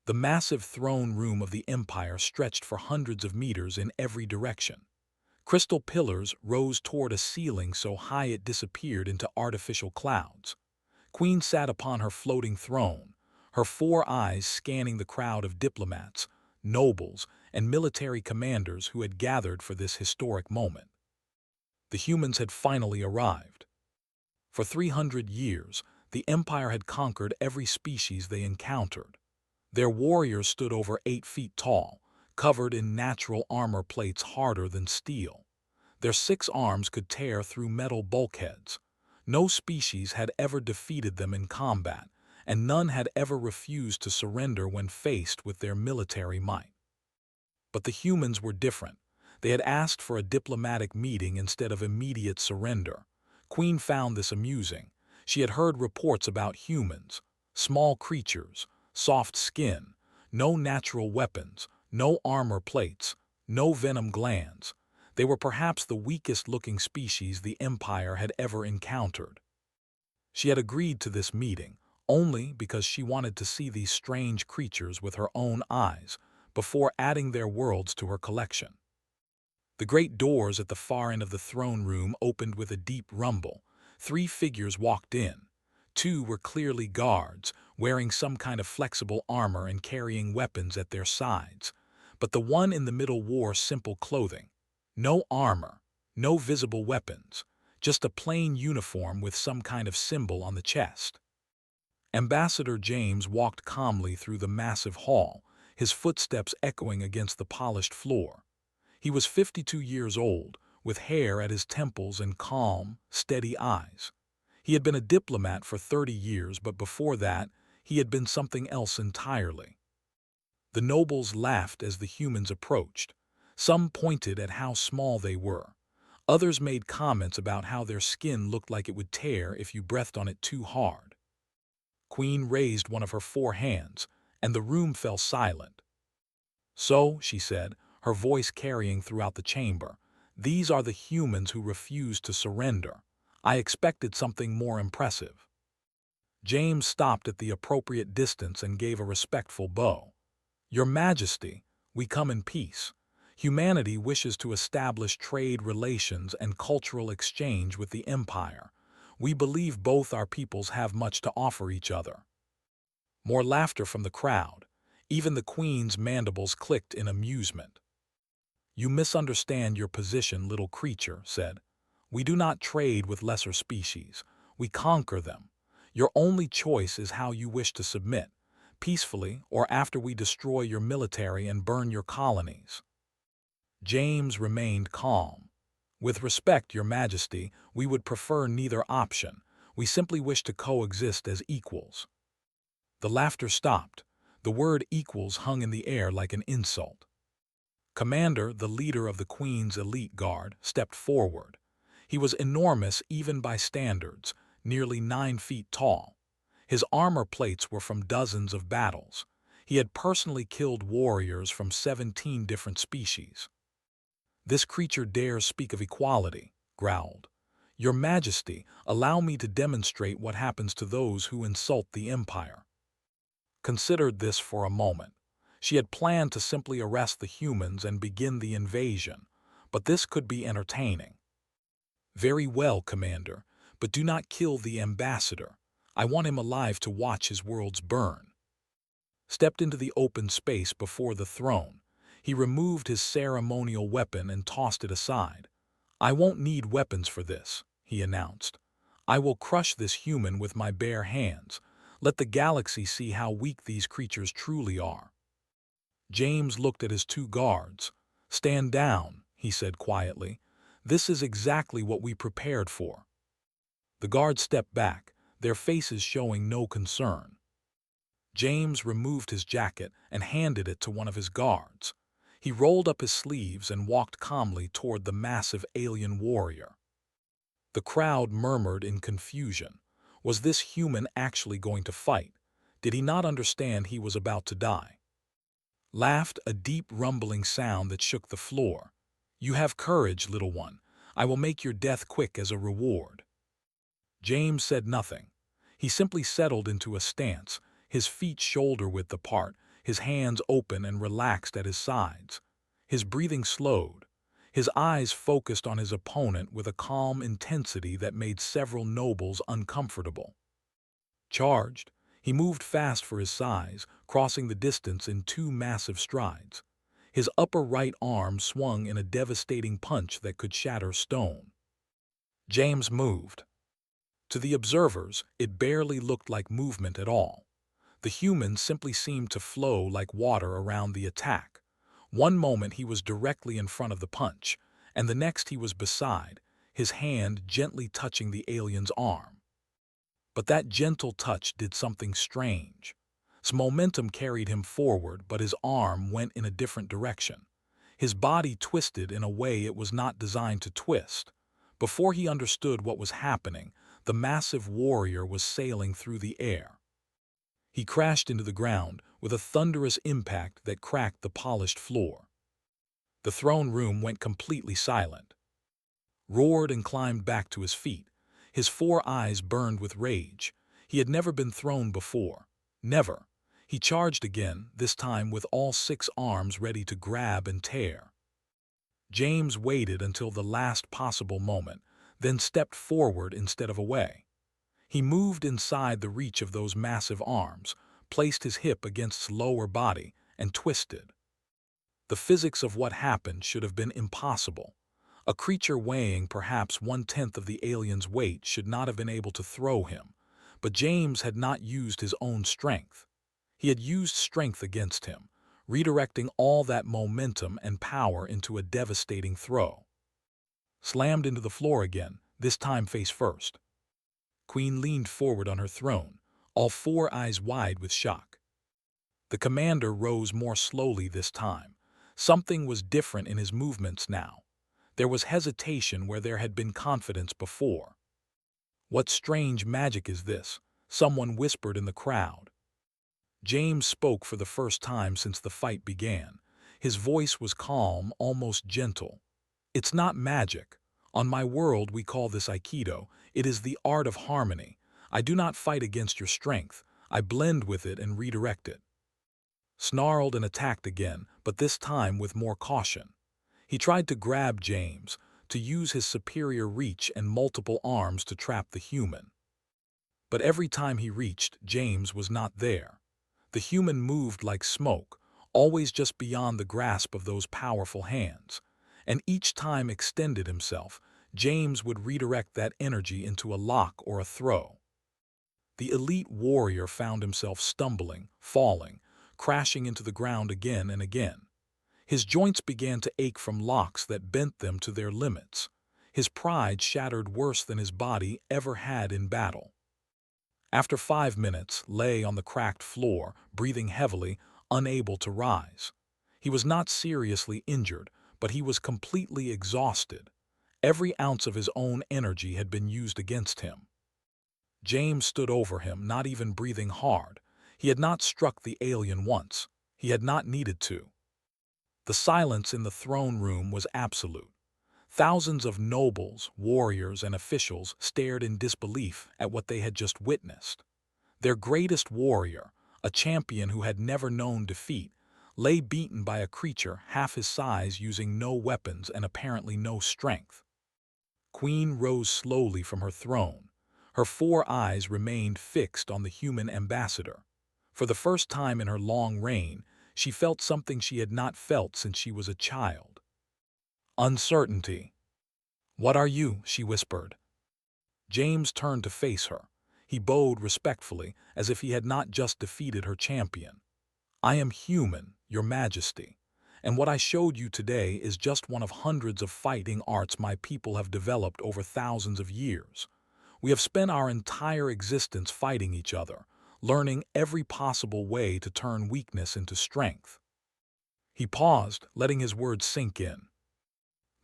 The massive throne room of the Empire stretched for hundreds of meters in every direction. Crystal pillars rose toward a ceiling so high it disappeared into artificial clouds. Queen sat upon her floating throne, her four eyes scanning the crowd of diplomats, nobles, and military commanders who had gathered for this historic moment. The humans had finally arrived. For 300 years, the Empire had conquered every species they encountered. Their warriors stood over 8 feet tall, covered in natural armor plates harder than steel. Their 6 arms could tear through metal bulkheads. No species had ever defeated them in combat, and none had ever refused to surrender when faced with their military might. But the humans were different. They had asked for a diplomatic meeting instead of immediate surrender. Queen found this amusing. She had heard reports about humans, small creatures, soft skin, no natural weapons, no armor plates, no venom glands. They were perhaps the weakest-looking species the Empire had ever encountered. She had agreed to this meeting only because she wanted to see these strange creatures with her own eyes before adding their worlds to her collection. The great doors at the far end of the throne room opened with a deep rumble. 3 figures walked in. 2 were clearly guards, wearing some kind of flexible armor and carrying weapons at their sides. But the one in the middle wore simple clothing. No armor, no visible weapons, just a plain uniform with some kind of symbol on the chest. Ambassador James walked calmly through the massive hall, his footsteps echoing against the polished floor. He was 52 years old, with hair at his temples and calm, steady eyes. He had been a diplomat for 30 years, but before that, he had been something else entirely. The nobles laughed as the humans approached. Some pointed at how small they were. Others made comments about how their skin looked like it would tear if you breathed on it too hard. Queen raised one of her 4 hands, and the room fell silent. "So," she said, her voice carrying throughout the chamber, "these are the humans who refused to surrender. I expected something more impressive." James stopped at the appropriate distance and gave a respectful bow. "Your Majesty, we come in peace. Humanity wishes to establish trade relations and cultural exchange with the Empire. We believe both our peoples have much to offer each other." More laughter from the crowd. Even the Queen's mandibles clicked in amusement. "You misunderstand your position, little creature," said. "We do not trade with lesser species. We conquer them. Your only choice is how you wish to submit, peacefully or after we destroy your military and burn your colonies." James remained calm. "With respect, Your Majesty, we would prefer neither option. We simply wish to coexist as equals." The laughter stopped. The word equals hung in the air like an insult. Commander, the leader of the Queen's elite guard, stepped forward. He was enormous even by standards, nearly 9 feet tall. His armor plates were from dozens of battles. He had personally killed warriors from 17 different species. "This creature dares speak of equality," growled. "Your Majesty, allow me to demonstrate what happens to those who insult the Empire." Considered this for a moment. She had planned to simply arrest the humans and begin the invasion, but this could be entertaining. "Very well, Commander, but do not kill the ambassador. I want him alive to watch his worlds burn." Stepped into the open space before the throne. He removed his ceremonial weapon and tossed it aside. "I won't need weapons for this," he announced. "I will crush this human with my bare hands. Let the galaxy see how weak these creatures truly are." James looked at his 2 guards. "Stand down," he said quietly. "This is exactly what we prepared for." The guards stepped back, their faces showing no concern. James removed his jacket and handed it to one of his guards. He rolled up his sleeves and walked calmly toward the massive alien warrior. The crowd murmured in confusion. Was this human actually going to fight? Did he not understand he was about to die? Laughed, a deep rumbling sound that shook the floor. "You have courage, little one. I will make your death quick as a reward." James said nothing. He simply settled into a stance, his feet shoulder-width apart, his hands open and relaxed at his sides. His breathing slowed. His eyes focused on his opponent with a calm intensity that made several nobles uncomfortable. Charged, he moved fast for his size, crossing the distance in two massive strides. His upper right arm swung in a devastating punch that could shatter stone. James moved. To the observers, it barely looked like movement at all. The human simply seemed to flow like water around the attack. One moment he was directly in front of the punch, and the next he was beside, his hand gently touching the alien's arm. But that gentle touch did something strange. Some momentum carried him forward, but his arm went in a different direction. His body twisted in a way it was not designed to twist. Before he understood what was happening, the massive warrior was sailing through the air. He crashed into the ground with a thunderous impact that cracked the polished floor. The throne room went completely silent. Roared and climbed back to his feet. His four eyes burned with rage. He had never been thrown before. Never. He charged again, this time with all six arms ready to grab and tear. James waited until the last possible moment, then stepped forward instead of away. He moved inside the reach of those massive arms, placed his hip against his lower body, and twisted. The physics of what happened should have been impossible. A creature weighing perhaps 1/10 of the alien's weight should not have been able to throw him, but James had not used his own strength. He had used strength against him, redirecting all that momentum and power into a devastating throw. Slammed into the floor again, this time face first. Queen leaned forward on her throne, all four eyes wide with shock. The commander rose more slowly this time. Something was different in his movements now. There was hesitation where there had been confidence before. "What strange magic is this?" someone whispered in the crowd. James spoke for the first time since the fight began. His voice was calm, almost gentle. "It's not magic. On my world we call this Aikido. It is the art of harmony. I do not fight against your strength. I blend with it and redirect it." Snarled and attacked again, but this time with more caution. He tried to grab James, to use his superior reach and multiple arms to trap the human. But every time he reached, James was not there. The human moved like smoke, always just beyond the grasp of those powerful hands. And each time extended himself, James would redirect that energy into a lock or a throw. The elite warrior found himself stumbling, falling, crashing into the ground again and again. His joints began to ache from locks that bent them to their limits. His pride shattered worse than his body ever had in battle. After 5 minutes, lay on the cracked floor, breathing heavily, unable to rise. He was not seriously injured, but he was completely exhausted. Every ounce of his own energy had been used against him. James stood over him, not even breathing hard. He had not struck the alien once. He had not needed to. The silence in the throne room was absolute. Thousands of nobles, warriors, and officials stared in disbelief at what they had just witnessed. Their greatest warrior, a champion who had never known defeat, lay beaten by a creature half his size using no weapons and apparently no strength. Queen rose slowly from her throne. Her four eyes remained fixed on the human ambassador. For the first time in her long reign, she felt something she had not felt since she was a child. Uncertainty. "What are you?" she whispered. James turned to face her. He bowed respectfully, as if he had not just defeated her champion. "I am human, Your Majesty, and what I showed you today is just one of hundreds of fighting arts my people have developed over thousands of years. We have spent our entire existence fighting each other, learning every possible way to turn weakness into strength." He paused, letting his words sink in.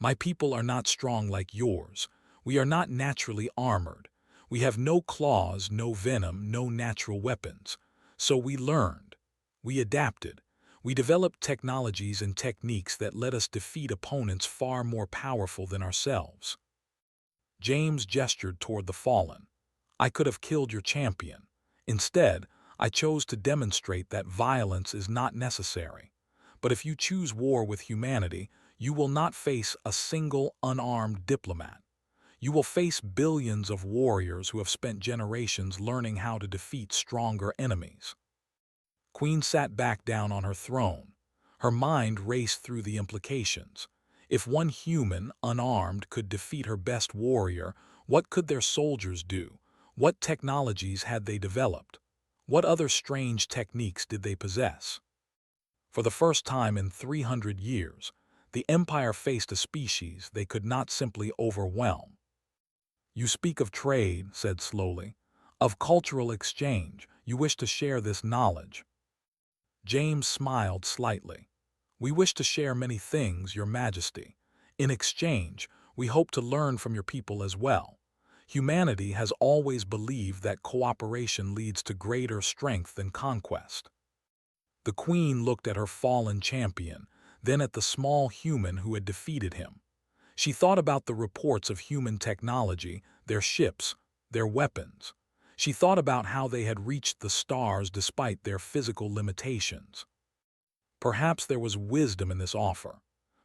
"My people are not strong like yours. We are not naturally armored. We have no claws, no venom, no natural weapons. So we learned. We adapted. We developed technologies and techniques that let us defeat opponents far more powerful than ourselves." James gestured toward the fallen. "I could have killed your champion. Instead, I chose to demonstrate that violence is not necessary. But if you choose war with humanity, you will not face a single unarmed diplomat. You will face billions of warriors who have spent generations learning how to defeat stronger enemies. Queen sat back down on her throne. Her mind raced through the implications. If one human, unarmed, could defeat her best warrior, what could their soldiers do? What technologies had they developed? What other strange techniques did they possess? For the first time in 300 years, the Empire faced a species they could not simply overwhelm. You speak of trade, said slowly, of cultural exchange. You wish to share this knowledge. James smiled slightly. We wish to share many things, Your Majesty. In exchange, we hope to learn from your people as well. Humanity has always believed that cooperation leads to greater strength than conquest. The Queen looked at her fallen champion, then at the small human who had defeated him. She thought about the reports of human technology, their ships, their weapons. She thought about how they had reached the stars despite their physical limitations. Perhaps there was wisdom in this offer.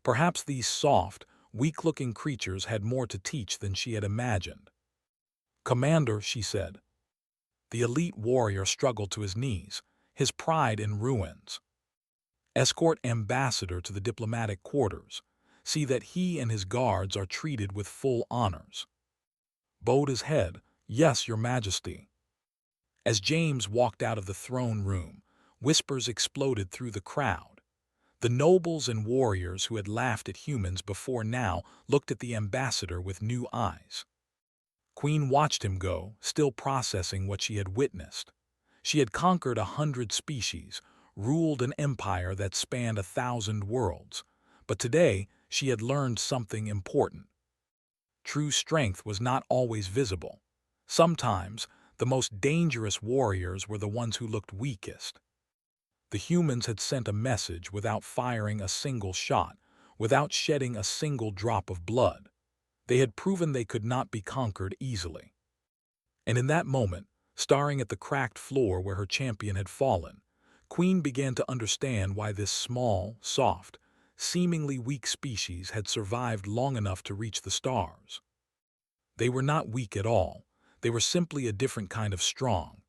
Perhaps these soft, weak-looking creatures had more to teach than she had imagined. Commander, she said. The elite warrior struggled to his knees, his pride in ruins. Escort ambassador to the diplomatic quarters. See that he and his guards are treated with full honors. Bowed his head. Yes, Your Majesty. As James walked out of the throne room, whispers exploded through the crowd. The nobles and warriors who had laughed at humans before now looked at the ambassador with new eyes. Queen watched him go, still processing what she had witnessed. She had conquered 100 species, ruled an empire that spanned 1,000 worlds. But today, she had learned something important. True strength was not always visible. Sometimes, the most dangerous warriors were the ones who looked weakest. The humans had sent a message without firing a single shot, without shedding a single drop of blood. They had proven they could not be conquered easily. And in that moment, staring at the cracked floor where her champion had fallen, Queen began to understand why this small, soft, seemingly weak species had survived long enough to reach the stars. They were not weak at all. They were simply a different kind of strong.